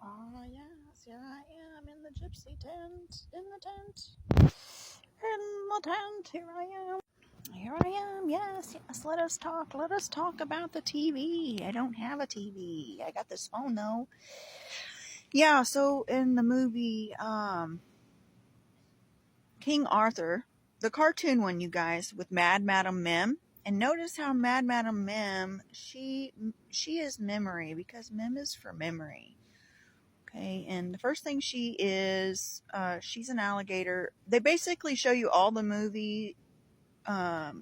Ah, yes, here I am in the gypsy tent, in the tent, here I am. Here I am, yes, let us talk about the TV. I don't have a TV. I got this phone though. Yeah, so in the movie, King Arthur, the cartoon one, you guys, with Mad Madam Mim, and notice how Mad Madam Mim, she is memory, because Mim is for memory. Okay, and the first thing she is, she's an alligator. They basically show you all the movie, well,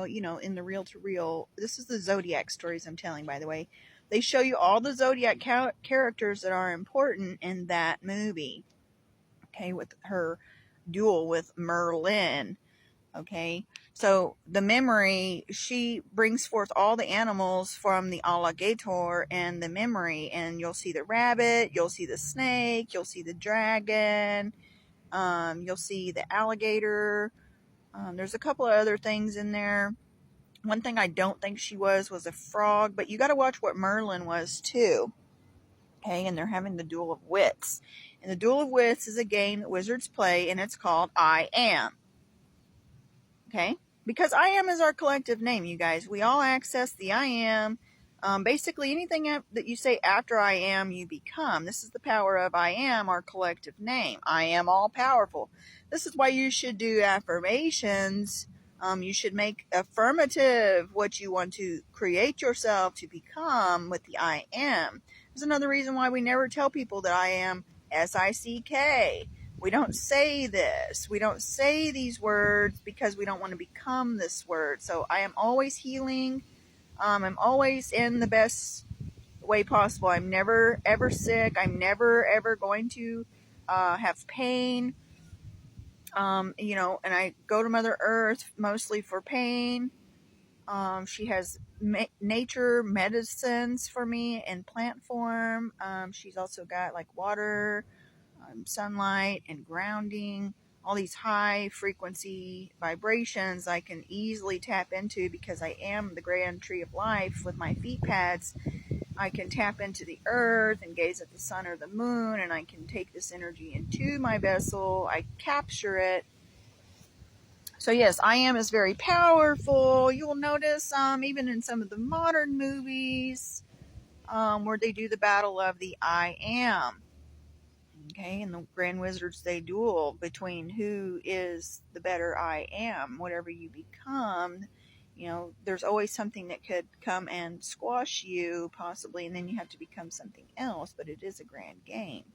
in the reel to reel. This is the Zodiac stories I'm telling, by the way. They show you all the Zodiac characters that are important in that movie. Okay, with her duel with Merlin. Okay, so the memory, she brings forth all the animals from the alligator and the memory, and you'll see the rabbit, you'll see the snake, you'll see the dragon, you'll see the alligator. There's a couple of other things in there. One thing I don't think she was a frog, but you got to watch what Merlin was too. Okay, and they're having the Duel of Wits. And the Duel of Wits is a game that wizards play, and it's called I Am. Okay, because I Am is our collective name, you guys. We all access the I Am. Basically, anything that you say after I am, you become. This is the power of I Am, our collective name. I am all powerful. This is why you should do affirmations. You should make affirmative what you want to create yourself to become with the I Am. There's another reason why we never tell people that I am SICK. We don't say this. We don't say these words because we don't want to become this word. So I am always healing. I'm always in the best way possible. I'm never ever sick. I'm never ever going to have pain. And I go to Mother Earth mostly for pain. She has nature medicines for me in plant form. She's also got like water, sunlight, and grounding. All these high frequency vibrations I can easily tap into because I am the grand tree of life with my feet pads. I can tap into the earth and gaze at the sun or the moon, and I can take this energy into my vessel. I capture it. So yes, I Am is very powerful. You will notice even in some of the modern movies where they do the battle of the I Am. Okay, and the Grand Wizards, they duel between who is the better I Am. Whatever you become, there's always something that could come and squash you, possibly, and then you have to become something else, but it is a grand game.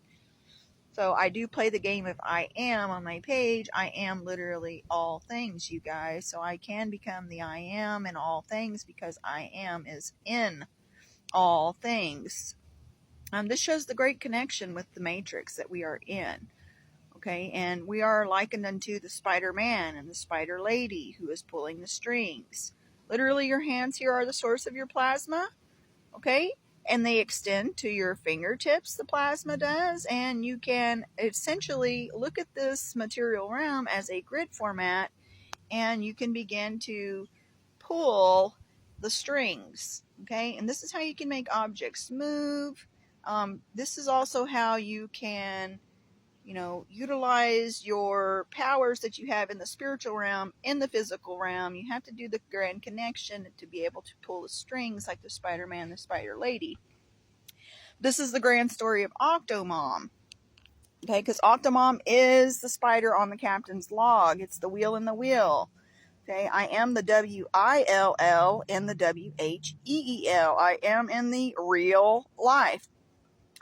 So I do play the game of I Am on my page. I am literally all things, you guys. So I can become the I Am in all things because I Am is in all things. This shows the great connection with the matrix that we are in. Okay, and we are likened unto the Spider-Man and the Spider-Lady who is pulling the strings. Literally, your hands here are the source of your plasma. Okay, and they extend to your fingertips, the plasma does, and you can essentially look at this material realm as a grid format, and you can begin to pull the strings. Okay, and this is how you can make objects move. This is also how you can utilize your powers that you have in the spiritual realm, in the physical realm. You have to do the grand connection to be able to pull the strings like the Spider-Man, the Spider-Lady. This is the grand story of Octomom. Okay, because Octomom is the spider on the captain's log. It's the wheel in the wheel. Okay, I am the WILL and the WHEEL. I am in the real life.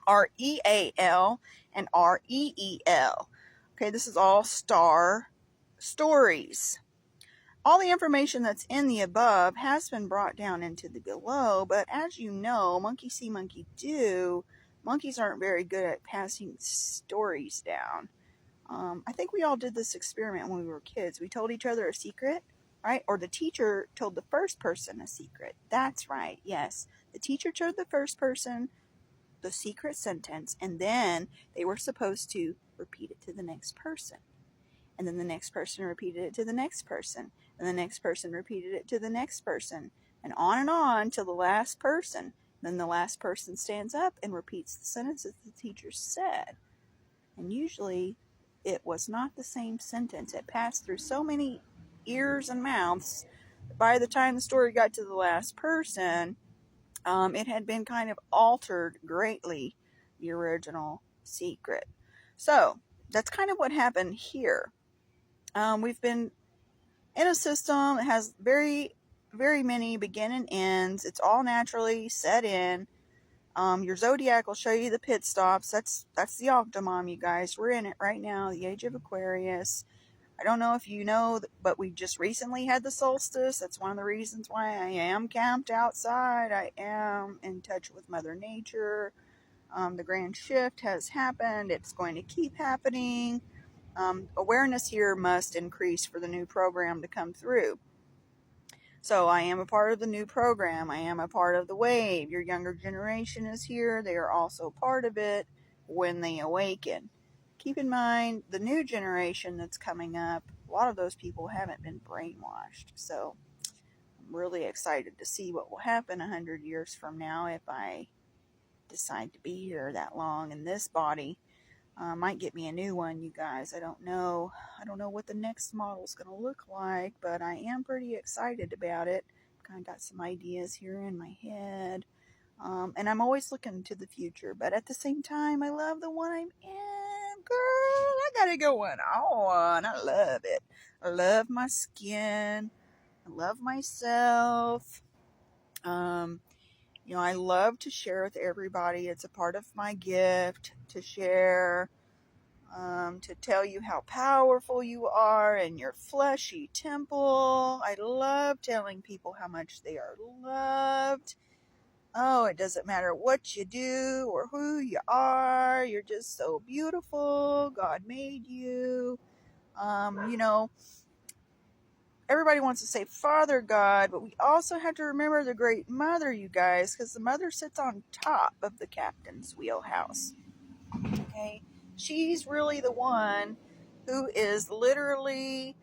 REAL and REEL. Okay, this is all star stories. All the information that's in the above has been brought down into the below, but as you know, monkey see, monkey do. Monkeys aren't very good at passing stories down. I think we all did this experiment when we were kids. We told each other a secret, right? Or the teacher told the first person a secret. That's right, yes. The teacher told the first person the secret sentence, and then they were supposed to repeat it to the next person. And then the next person repeated it to the next person. And the next person repeated it to the next person. And on till the last person Then the last person stands up and repeats the sentence that the teacher said. And usually it was not the same sentence. It passed through so many ears and mouths. By the time the story got to the last person, it had been kind of altered greatly, the original secret. So that's kind of what happened here. We've been in a system that has very, very many begin and ends. It's all naturally set in. Your zodiac will show you the pit stops. That's the Octomom, you guys. We're in it right now, the age of Aquarius. I don't know if you know, but we just recently had the solstice. That's one of the reasons why I am camped outside. I am in touch with Mother Nature. The grand shift has happened. It's going to keep happening. Awareness here must increase for the new program to come through. So I am a part of the new program. I am a part of the wave. Your younger generation is here. They are also part of it when they awaken. Keep in mind, the new generation that's coming up, a lot of those people haven't been brainwashed. So I'm really excited to see what will happen 100 years from now if I decide to be here that long in this body. Might get me a new one, you guys. I don't know. I don't know what the next model is going to look like, but I am pretty excited about it. Kind of got some ideas here in my head. And I'm always looking to the future, but at the same time, I love the one I'm in. Girl, I got it going on. I love it. I love my skin. I love myself. I love to share with everybody. It's a part of my gift to share, to tell you how powerful you are in your fleshy temple. I love telling people how much they are loved. Oh, it doesn't matter what you do or who you are. You're just so beautiful. God made you. Everybody wants to say Father God, but we also have to remember the Great Mother, you guys, because the Mother sits on top of the captain's wheelhouse. Okay? She's really the one who is literally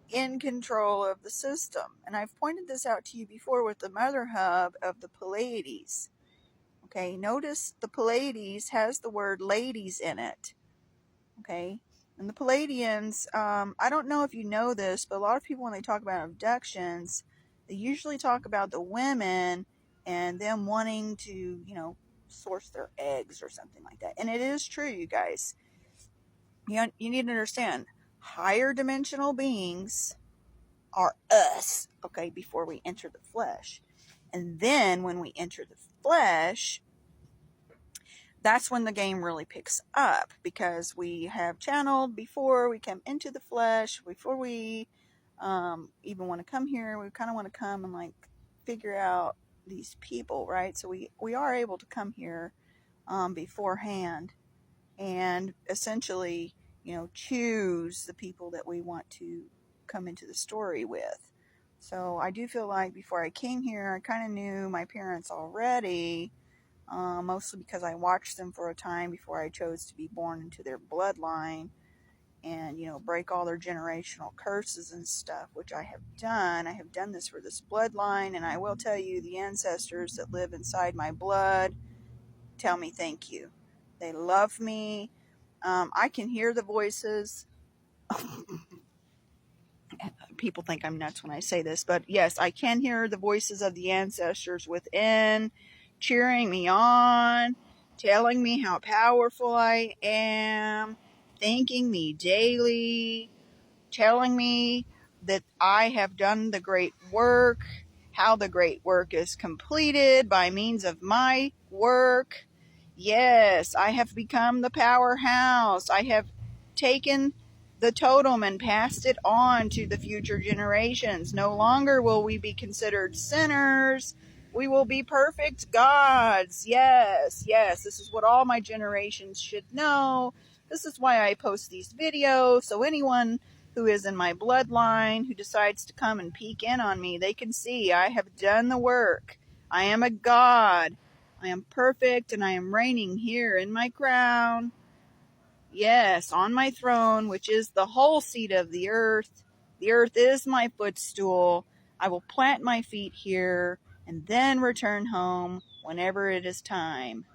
in control of the system. And I've pointed this out to you before with the Mother Hub of the Pleiades. Okay, notice the Pleiades has the word ladies in it. Okay, and the Pleiadians, I don't know if you know this, but a lot of people, when they talk about abductions, they usually talk about the women and them wanting to, source their eggs or something like that. And it is true, you guys. You need to understand, higher dimensional beings are us, okay, before we enter the flesh. And then when we enter the flesh, that's when the game really picks up, because we have channeled before we come into the flesh, before we even want to come here. We kind of want to come and figure out these people, right? So we are able to come here beforehand and essentially, choose the people that we want to come into the story with. So I do feel like before I came here, I kind of knew my parents already. Mostly because I watched them for a time before I chose to be born into their bloodline and, break all their generational curses and stuff, which I have done. I have done this for this bloodline, and I will tell you, the ancestors that live inside my blood tell me thank you. They love me. I can hear the voices. People think I'm nuts when I say this, but yes, I can hear the voices of the ancestors within, cheering me on, telling me how powerful I am, thanking me daily, telling me that I have done the great work, how the great work is completed by means of my work. Yes, I have become the powerhouse. I have taken the totem and passed it on to the future generations. No longer will we be considered sinners. We will be perfect gods. Yes, this is what all my generations should know. This is why I post these videos, so anyone who is in my bloodline who decides to come and peek in on me, they can see I have done the work. I am a god. I am perfect, and I am reigning here in my crown. Yes, on my throne, which is the whole seat of the earth. The earth is my footstool. I will plant my feet here, and then return home whenever it is time.